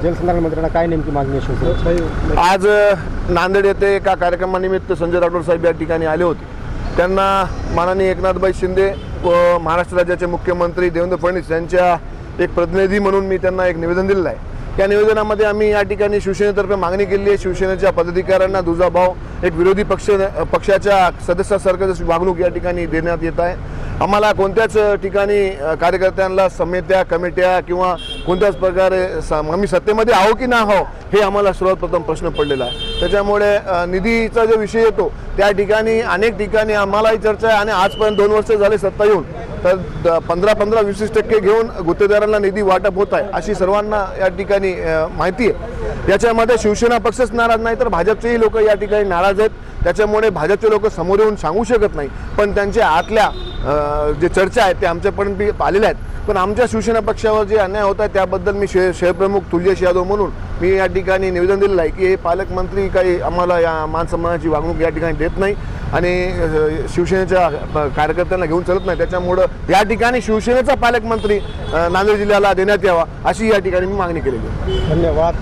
जलसंधारण मंत्र्यांना काय नेमकी मागणी आहे शिवसेनेची? आज नांदेड येथे एका कार्यक्रमानिमित्त संजय राठोड साहेब या ठिकाणी आले होते. त्यांना माननीय एकनाथभाई शिंदे व महाराष्ट्र राज्याचे मुख्यमंत्री देवेंद्र फडणवीस यांच्या एक प्रतिनिधी म्हणून मी त्यांना एक निवेदन दिलेलं आहे. त्या निवेदनामध्ये आम्ही या ठिकाणी शिवसेनेतर्फे मागणी केली आहे, शिवसेनेच्या पदाधिकाऱ्यांना दुजाभाव एक विरोधी पक्षाच्या सदस्यासारखं जशी वागणूक या ठिकाणी देण्यात येत आहे. आम्हाला कोणत्याच ठिकाणी कार्यकर्त्यांना समित्या कमिट्या किंवा कोणत्याच प्रकारे आम्ही सत्तेमध्ये आहो की ना आहो हे आम्हाला सर्वप्रथम प्रश्न पडलेला आहे. त्याच्यामुळे निधीचा जो विषय येतो त्या ठिकाणी अनेक ठिकाणी आम्हालाही चर्चा आहे आणि आजपर्यंत 2 वर्ष झाले सत्ता येऊन तर 15-20% घेऊन गुत्तेदारांना निधी वाटप होत आहे अशी सर्वांना या ठिकाणी माहिती आहे. याच्यामध्ये शिवसेना पक्षच नाराज नाही तर भाजपचेही लोक या ठिकाणी नाराज आहेत. त्याच्यामुळे भाजपचे लोक समोर येऊन सांगू शकत नाही, पण त्यांच्या आतल्या जे चर्चा आहेत ते आमच्यापर्यंत आलेल्या आहेत. पण आमच्या शिवसेना पक्षावर जे अन्याय होत आहे त्याबद्दल मी शहरप्रमुख तुलजेश यादव म्हणून मी या ठिकाणी निवेदन दिलेलं आहे की हे पालकमंत्री काही आम्हाला या मानसन्मानाची वागणूक या ठिकाणी देत नाही आणि शिवसेनेच्या कार्यकर्त्यांना घेऊन चालत नाही. त्याच्यामुळं या ठिकाणी शिवसेनेचा पालकमंत्री नांदेड जिल्ह्याला देण्यात यावा अशी या ठिकाणी मी मागणी केलेली आहे. धन्यवाद.